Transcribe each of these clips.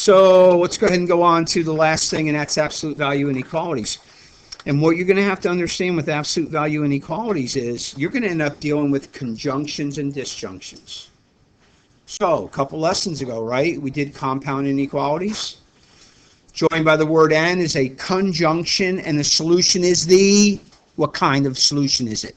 So let's go ahead and go on to the last thing, and that's absolute value inequalities. And what you're going to have to understand with absolute value inequalities is you're going to end up dealing with conjunctions and disjunctions. So a couple lessons ago, right, we did compound inequalities. Joined by the word and is a conjunction, and the solution is the, what kind of solution is it?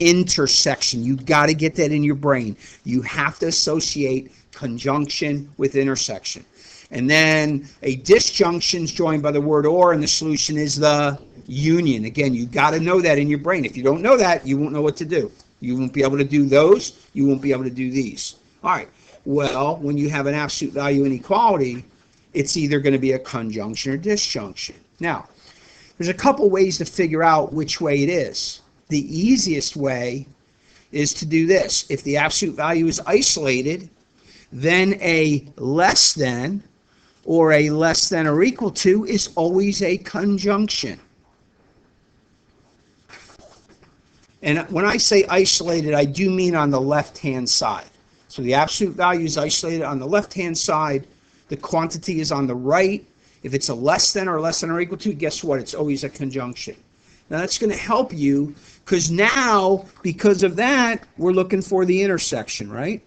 Intersection. You've got to get that in your brain. You have to associate conjunction with intersection. And then a disjunction is joined by the word or, and the solution is the union. Again, you've got to know that in your brain. If you don't know that, you won't know what to do. You won't be able to do those. You won't be able to do these. All right. Well, when you have an absolute value inequality, it's either going to be a conjunction or disjunction. Now, there's a couple ways to figure out which way it is. The easiest way is to do this. If the absolute value is isolated, then a less than or a less than or equal to is always a conjunction. And when I say isolated, I do mean on the left-hand side. So the absolute value is isolated on the left-hand side. The quantity is on the right. If it's a less than or equal to, guess what? It's always a conjunction. Now that's going to help you because now, because of that, we're looking for the intersection, right?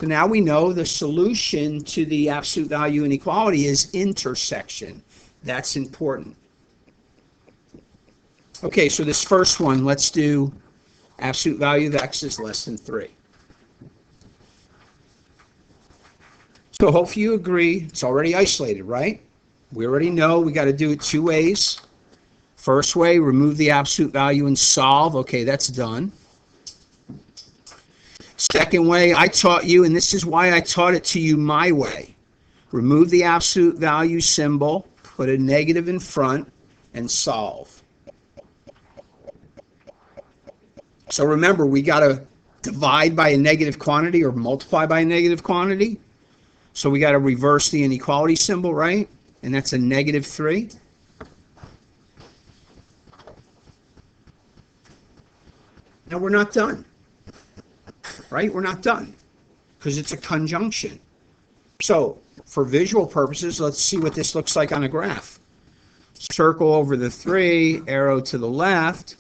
So now we know the solution to the absolute value inequality is intersection. That's important. Okay, so this first one, let's do absolute value of x is less than 3. So hopefully you agree, it's already isolated, right? We already know we got to do it two ways. First way, remove the absolute value and solve. Okay, that's done. Second way, I taught you, and this is why I taught it to you my way. Remove the absolute value symbol, put a negative in front, and solve. So remember, we got to divide by a negative quantity or multiply by a negative quantity. So we got to reverse the inequality symbol, right? And that's a negative 3. Now we're not done, right? We're not done because it's a conjunction. So for visual purposes, let's see what this looks like on a graph. Circle over the 3, arrow to the left.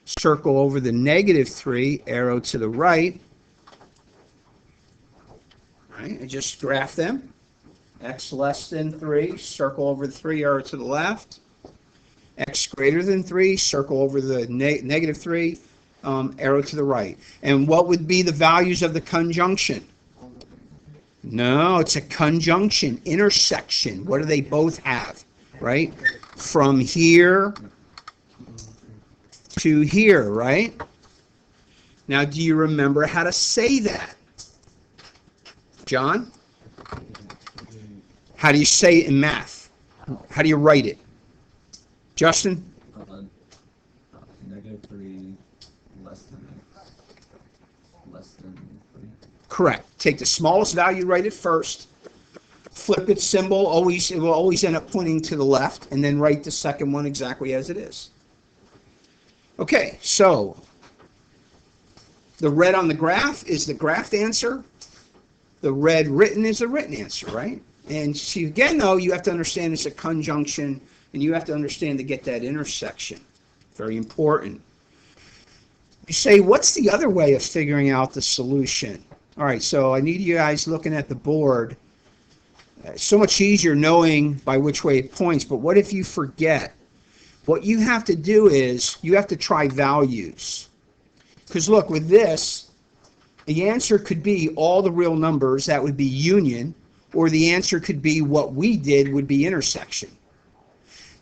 Circle over the negative 3, arrow to the right. Right, I just graph them. X less than 3, circle over the 3, arrow to the left. X greater than 3, circle over the negative 3, arrow to the right. And what would be the values of the conjunction? No, it's a conjunction, intersection. What do they both have, right? From here to here, right? Now, do you remember how to say that? John? How do you say it in math? How do you write it? Justin? Negative 3 less than 3. Correct. Take the smallest value, write it first. Flip its symbol, it will always end up pointing to the left, and then write the second one exactly as it is. Okay, so the red on the graph is the graphed answer. The red written is the written answer, right? And see, again, though, you have to understand it's a conjunction, and you have to understand to get that intersection. Very important. You say, what's the other way of figuring out the solution? All right, so I need you guys looking at the board. It's so much easier knowing by which way it points, but what if you forget? What you have to do is you have to try values. Because look, with this, the answer could be all the real numbers, that would be union, or the answer could be what we did would be intersection.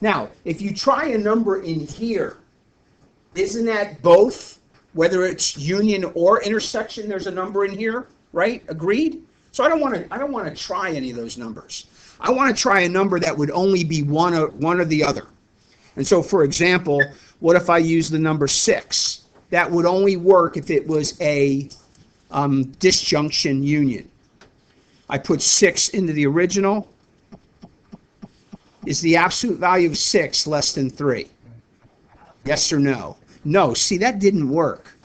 Now, if you try a number in here, isn't that both? Whether it's union or intersection, there's a number in here, right? Agreed? So I don't want to try any of those numbers. I want to try a number that would only be one or the other. And so, for example, what if I use the number 6? That would only work if it was a disjunction union. I put 6 into the original. Is the absolute value of 6 less than 3? Yes or no? No. See, that didn't work.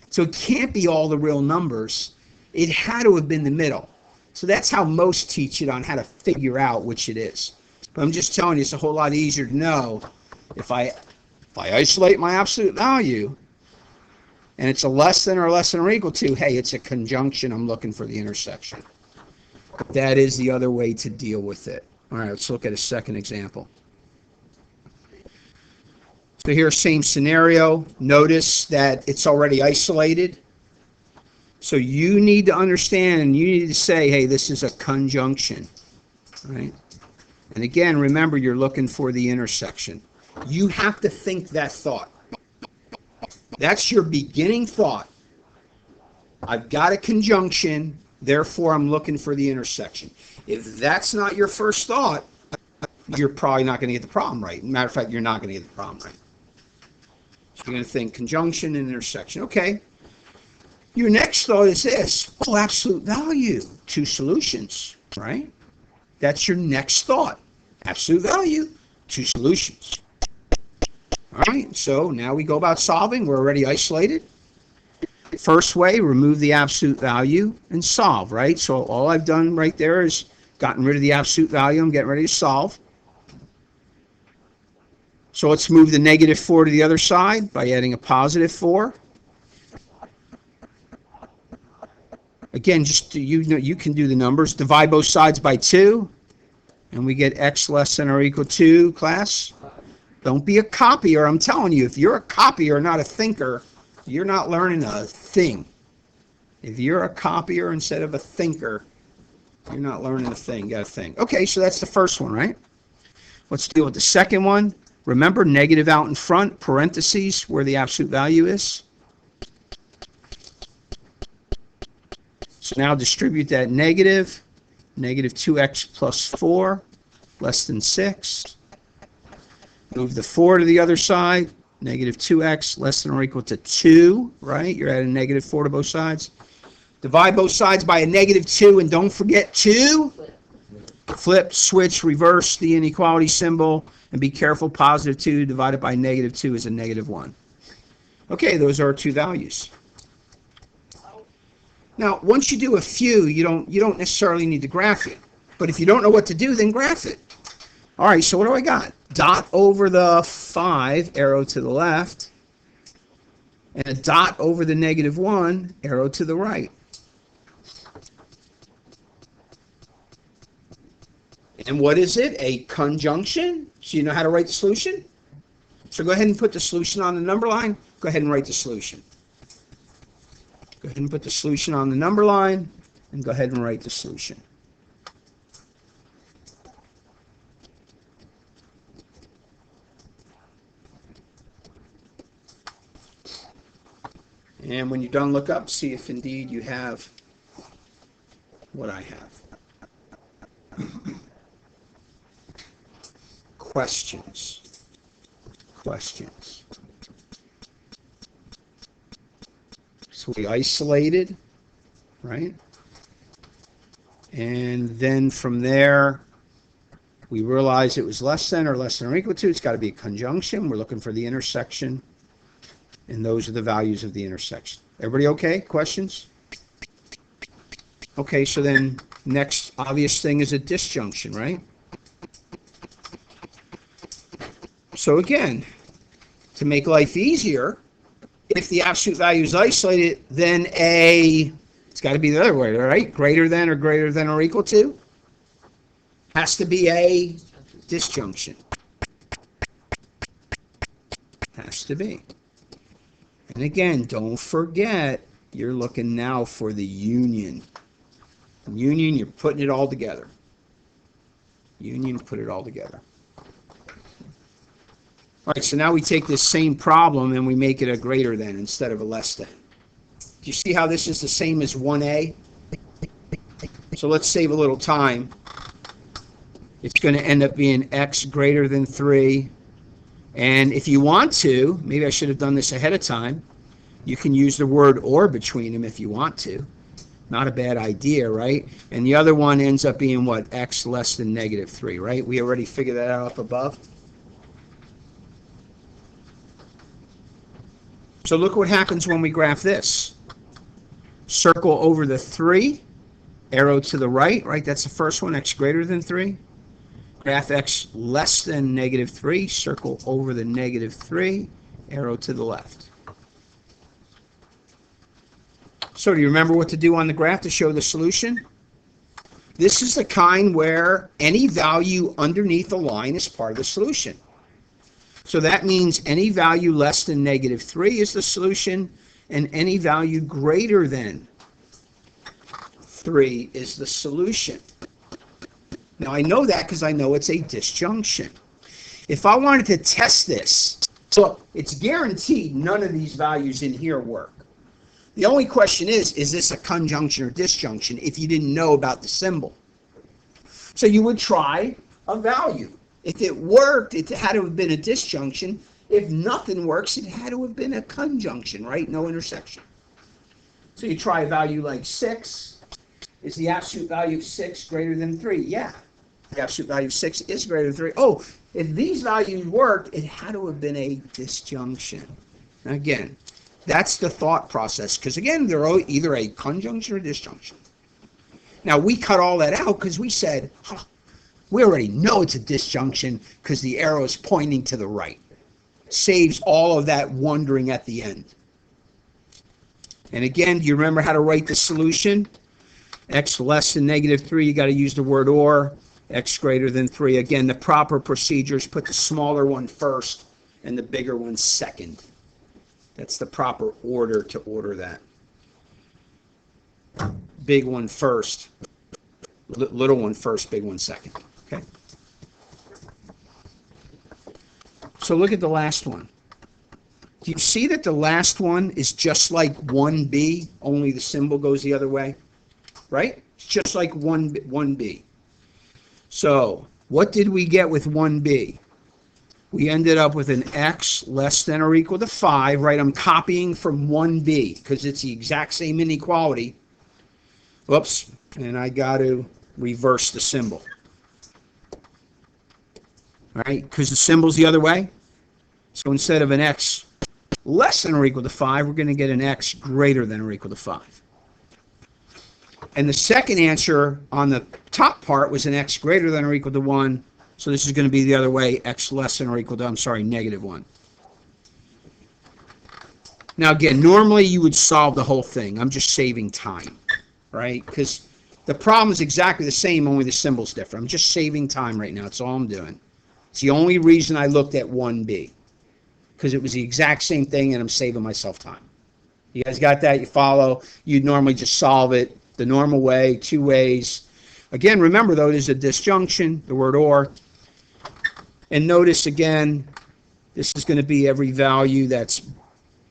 So it can't be all the real numbers. It had to have been the middle. So that's how most teach it on how to figure out which it is. But I'm just telling you, it's a whole lot easier to know if I isolate my absolute value and it's a less than or equal to, hey, it's a conjunction, I'm looking for the intersection. That is the other way to deal with it. All right, let's look at a second example. So here's same scenario. Notice that it's already isolated. So you need to understand, and you need to say, hey, this is a conjunction, right? And again, remember, you're looking for the intersection. You have to think that thought. That's your beginning thought. I've got a conjunction, therefore I'm looking for the intersection. If that's not your first thought, you're probably not going to get the problem right. Matter of fact, you're not going to get the problem right. So you're going to think conjunction and intersection. Okay. Your next thought is this. Oh, absolute value. Two solutions, right? That's your next thought. Absolute value, two solutions. All right, so now we go about solving. We're already isolated. First way, remove the absolute value and solve, right? So all I've done right there is gotten rid of the absolute value. I'm getting ready to solve. So let's move the -4 to the other side by adding a +4. Again, just you can do the numbers. Divide both sides by 2, and we get x less than or equal to, class. Don't be a copier. I'm telling you, if you're a copier, not a thinker, you're not learning a thing. If you're a copier instead of a thinker, you're not learning a thing. You got to think. Okay, so that's the first one, right? Let's deal with the second one. Remember, negative out in front, parentheses, where the absolute value is. So now distribute that negative. Negative 2x plus 4, less than 6. Move the 4 to the other side. Negative 2x less than or equal to 2, right? You're adding -4 to both sides. Divide both sides by a -2, and don't forget to flip, switch, reverse the inequality symbol, and be careful, +2 divided by -2 is a -1. Okay, those are our two values. Now, once you do a few, you don't necessarily need to graph it. But if you don't know what to do, then graph it. All right, so what do I got? Dot over the 5, arrow to the left, and a dot over the -1, arrow to the right. And what is it? A conjunction? So you know how to write the solution? So go ahead and put the solution on the number line. Go ahead and write the solution. Go ahead and put the solution on the number line, and go ahead and write the solution. And when you're done, look up, see if indeed you have what I have. Questions. So we isolated, right? And then from there, we realized it was less than or equal to. It's got to be a conjunction. We're looking for the intersection. And those are the values of the intersection. Everybody okay? Questions? Okay, so then next obvious thing is a disjunction, right? So again, to make life easier, if the absolute value is isolated, then it's got to be the other way, right? Greater than or equal to has to be a disjunction. Has to be. And again, don't forget, you're looking now for the union. Union, you're putting it all together. Union, put it all together. All right, so now we take this same problem and we make it a greater than instead of a less than. Do you see how this is the same as 1a? So let's save a little time. It's going to end up being x greater than 3. And if you want to, maybe I should have done this ahead of time, you can use the word or between them if you want to. Not a bad idea, right? And the other one ends up being what? X less than -3, right? We already figured that out up above. So look what happens when we graph this. Circle over the 3, arrow to the right, right? That's the first one, x greater than 3. Graph x less than negative 3, circle over the negative 3, arrow to the left. So do you remember what to do on the graph to show the solution? This is the kind where any value underneath the line is part of the solution. So that means any value less than negative 3 is the solution, and any value greater than 3 is the solution. Now I know that because I know it's a disjunction. If I wanted to test this, so it's guaranteed none of these values in here work. The only question is this a conjunction or disjunction if you didn't know about the symbol? So you would try a value. If it worked, it had to have been a disjunction. If nothing works, it had to have been a conjunction, right? No intersection. So you try a value like 6. Is the absolute value of 6 greater than 3? Yeah. The absolute value of 6 is greater than 3. Oh, if these values worked, it had to have been a disjunction. Again, that's the thought process, because again, they're either a conjunction or disjunction. Now, we cut all that out because we said, we already know it's a disjunction because the arrow is pointing to the right. Saves all of that wondering at the end. And again, do you remember how to write the solution? X less than negative 3, you got to use the word or. X greater than 3. Again, the proper procedure is put the smaller one first and the bigger one second. That's the proper order to order that. Big one first, little one first, big one second. Okay. So look at the last one. Do you see that the last one is just like 1b, only the symbol goes the other way? Right? It's just like 1b. So what did we get with 1b? We ended up with an x less than or equal to 5, right? I'm copying from 1b because it's the exact same inequality. Whoops, and I got to reverse the symbol. All right, because the symbol's the other way. So instead of an x less than or equal to 5, we're going to get an x greater than or equal to 5. And the second answer on the top part was an x greater than or equal to 1. So this is going to be the other way, x less than or equal to, negative 1. Now again, normally you would solve the whole thing. I'm just saving time, right? Because the problem is exactly the same, only the symbol's different. I'm just saving time right now. That's all I'm doing. It's the only reason I looked at 1b. Because it was the exact same thing and I'm saving myself time. You guys got that? You follow? You'd normally just solve it the normal way, 2 ways. Again, remember though, there's a disjunction, the word or. And notice again, this is going to be every value that's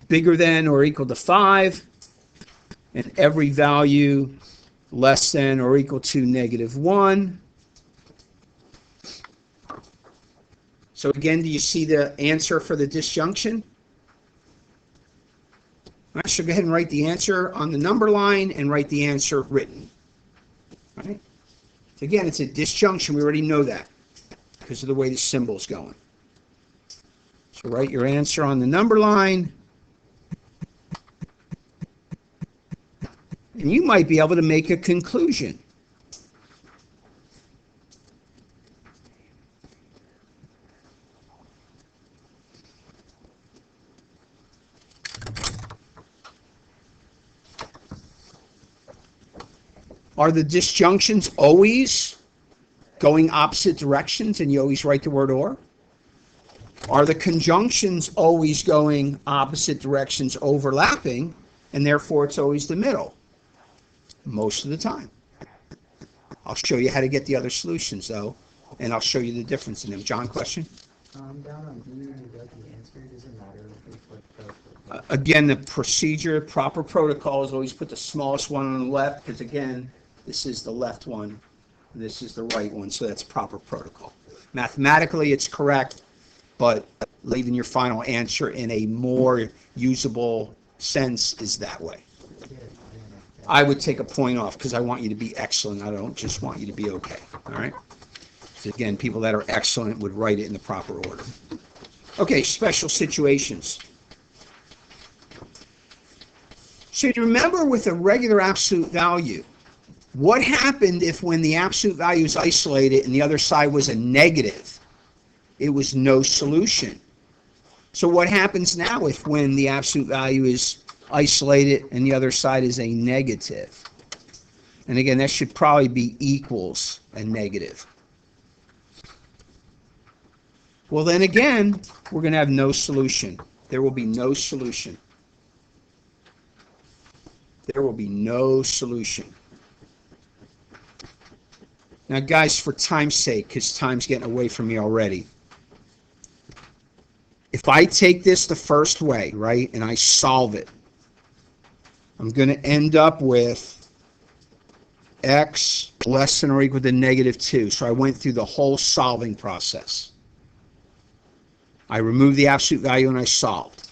bigger than or equal to 5, and every value less than or equal to negative 1. So again, do you see the answer for the disjunction? All right, so go ahead and write the answer on the number line and write the answer written. All right? So again, it's a disjunction. We already know that because of the way the symbol's going. So write your answer on the number line. And you might be able to make a conclusion. Are the disjunctions always going opposite directions and you always write the word or? Are the conjunctions always going opposite directions overlapping and therefore it's always the middle? Most of the time. I'll show you how to get the other solutions though, and I'll show you the difference in them. John, question? Down on B, when you got the answer, does it matter if we put the... Again, the procedure, proper protocol is always put the smallest one on the left, because again, this is the left one, this is the right one, so that's proper protocol. Mathematically, it's correct, but leaving your final answer in a more usable sense is that way. I would take a point off because I want you to be excellent. I don't just want you to be okay. All right? So again, people that are excellent would write it in the proper order. Okay, special situations. So you remember with a regular absolute value, what happened if when the absolute value is isolated and the other side was a negative? It was no solution. So what happens now if when the absolute value is isolated and the other side is a negative? And again, that should probably be equals a negative. Well, then again, we're going to have no solution. There will be no solution. There will be no solution. Now, guys, for time's sake, because time's getting away from me already, if I take this the first way, right, and I solve it, I'm going to end up with x less than or equal to negative 2. So I went through the whole solving process. I removed the absolute value and I solved.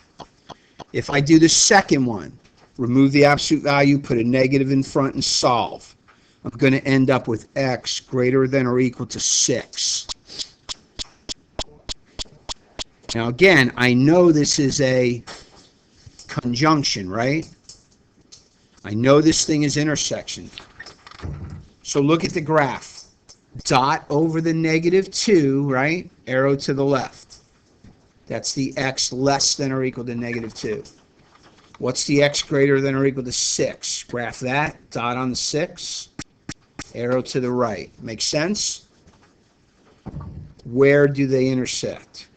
If I do the second one, remove the absolute value, put a negative in front and solve, I'm going to end up with x greater than or equal to 6. Now again, I know this is a conjunction, right? I know this thing is intersection. So look at the graph. Dot over the negative 2, right? Arrow to the left. That's the x less than or equal to negative 2. What's the x greater than or equal to 6? Graph that. Dot on the 6. Arrow to the right. Make sense? Where do they intersect?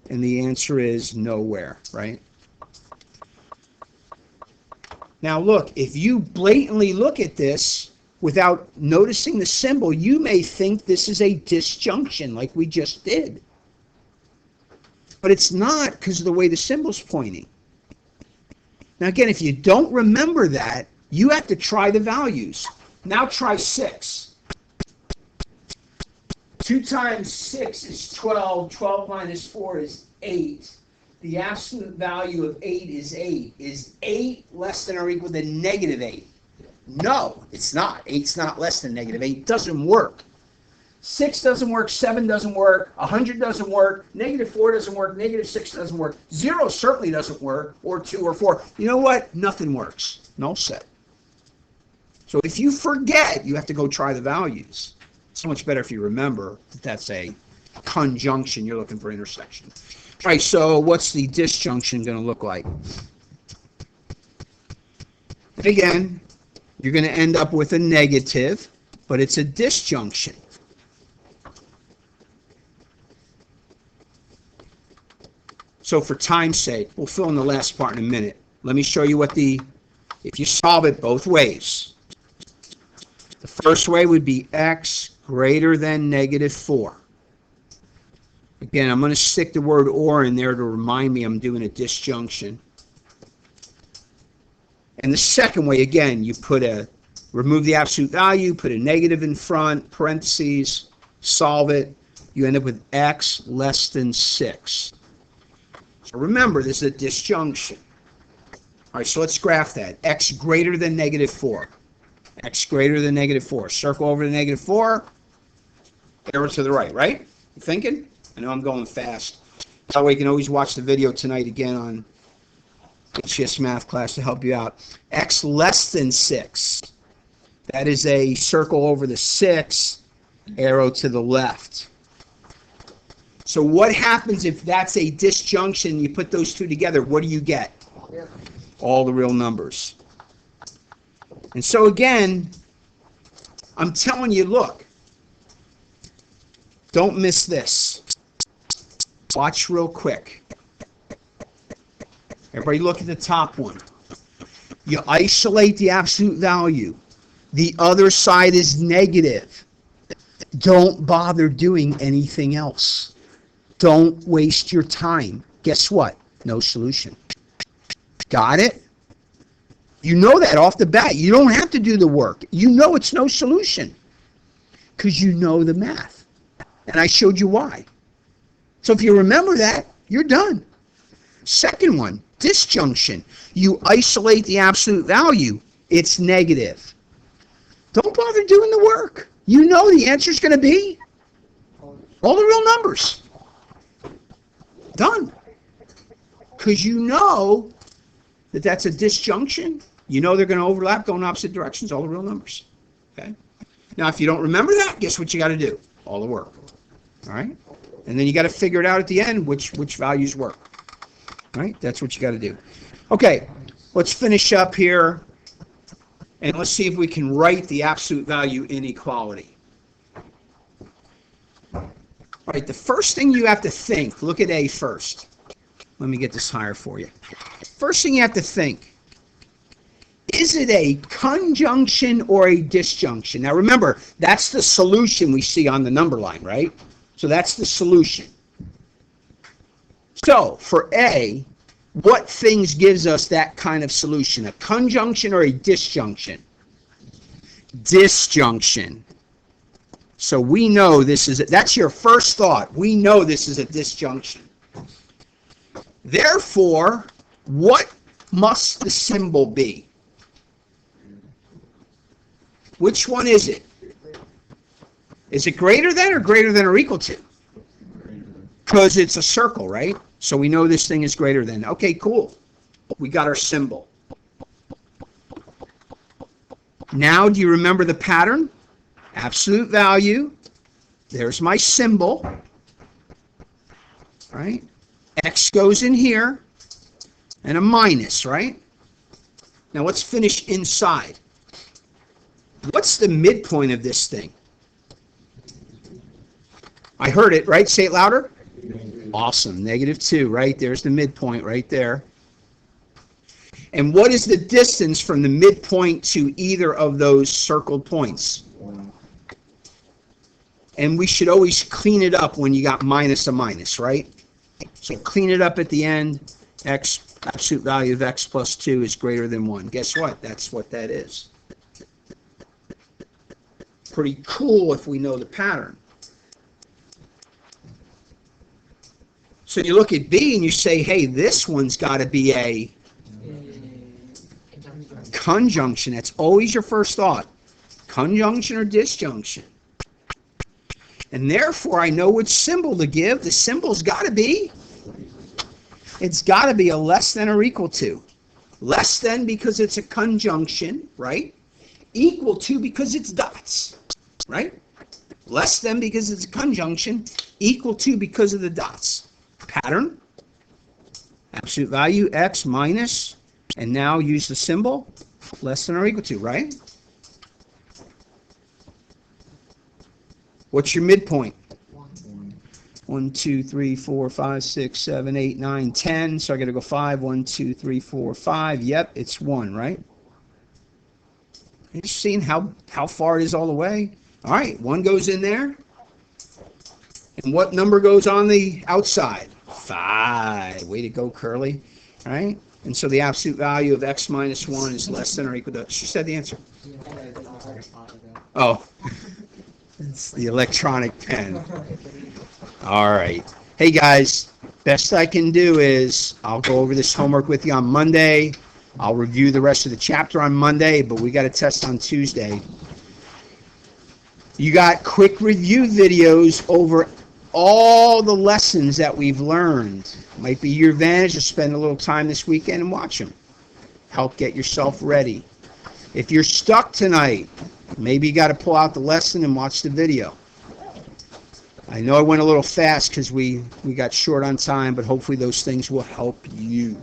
And the answer is nowhere, right? Now look, if you blatantly look at this without noticing the symbol, you may think this is a disjunction like we just did. But it's not because of the way the symbol's pointing. Now again, if you don't remember that, you have to try the values. Now try 6. 2 times 6 is 12. 12 minus 4 is 8. The absolute value of 8 is 8. Is 8 less than or equal to negative 8? No, it's not. 8's not less than negative 8. It doesn't work. 6 doesn't work. 7 doesn't work. 100 doesn't work. Negative 4 doesn't work. Negative 6 doesn't work. 0 certainly doesn't work. Or 2 or 4. You know what? Nothing works. Null set. So if you forget, you have to go try the values. It's so much better if you remember that that's a conjunction. You're looking for intersection. All right, so what's the disjunction going to look like? Again, you're going to end up with a negative, but it's a disjunction. So for time's sake, we'll fill in the last part in a minute. Let me show you what if you solve it both ways. The first way would be x greater than negative 4. Again, I'm going to stick the word or in there to remind me I'm doing a disjunction. And the second way, again, you remove the absolute value, put a negative in front, parentheses, solve it. You end up with x less than 6. So remember, this is a disjunction. All right, so let's graph that. X greater than negative 4. X greater than negative 4. Circle over to negative 4. Arrow to the right, right? You thinking? I know I'm going fast. That way you can always watch the video tonight again on HCS math class to help you out. X less than 6. That is a circle over the 6, arrow to the left. So what happens if that's a disjunction, you put those two together, what do you get? Yeah. All the real numbers. And so again, I'm telling you, look, don't miss this. Watch real quick. Everybody look at the top one. You isolate the absolute value. The other side is negative. Don't bother doing anything else. Don't waste your time. Guess what? No solution. Got it? You know that off the bat. You don't have to do the work. You know it's no solution because you know the math. And I showed you why. So if you remember that, you're done. Second one, disjunction. You isolate the absolute value. It's negative. Don't bother doing the work. You know the answer is going to be all the real numbers. Done. because you know that that's a disjunction. You know they're going to overlap, go in opposite directions, all the real numbers. Okay. Now, if you don't remember that, guess what you got to do? All the work. All right. And then you got to figure it out at the end which values work. All right. That's what you got to do. Okay. Let's finish up here, and let's see if we can write the absolute value inequality. All right. The first thing you have to think. Look at A first. Let me get this higher for you. First thing you have to think. Is it a conjunction or a disjunction? Now remember, that's the solution we see on the number line, right? So that's the solution. So for A, what things gives us that kind of solution? A conjunction or a disjunction? Disjunction. So we know this is, that's your first thought. We know this is a disjunction. Therefore, what must the symbol be? Which one is it? Is it greater than or equal to? Because it's a circle, right? So we know this thing is greater than. Okay, cool. We got our symbol. Now, do you remember the pattern? Absolute value. There's my symbol. Right? X goes in here. And a minus, right? Now let's finish inside. What's the midpoint of this thing? I heard it, right? Say it louder. Awesome. -2, right? There's the midpoint right there. And what is the distance from the midpoint to either of those circled points? And we should always clean it up when you got minus a minus, right? So clean it up at the end. X, absolute value of x plus 2 is greater than 1. Guess what? That's what that is. Pretty cool if we know the pattern. So you look at B and you say, hey, this one's got to be a conjunction. That's always your first thought. Conjunction or disjunction. And therefore, I know which symbol to give. The symbol's got to be, it's got to be a less than or equal to. Less than because it's a conjunction, right? Equal to because it's dots, right? Less than because it's a conjunction. Equal to because of the dots. Pattern. Absolute value, x minus. And now use the symbol. Less than or equal to, right? What's your midpoint? 1, 2, 3, 4, 5, 6, 7, 8, 9, 10. So I got to go 5. 1, 2, 3, 4, 5. Yep, it's 1, right? You're seeing how far it is all the way? All right, 1 goes in there. And what number goes on the outside? 5. Way to go, Curly. All right? And so the absolute value of x minus 1 is less than or equal to... She said the answer. Oh. It's the electronic pen. All right. Hey, guys. Best I can do is I'll go over this homework with you on Monday. I'll review the rest of the chapter on Monday, but we got a test on Tuesday. You got quick review videos over all the lessons that we've learned. Might be your advantage to spend a little time this weekend and watch them. Help get yourself ready. If you're stuck tonight, maybe you got to pull out the lesson and watch the video. I know I went a little fast because we got short on time, but hopefully those things will help you.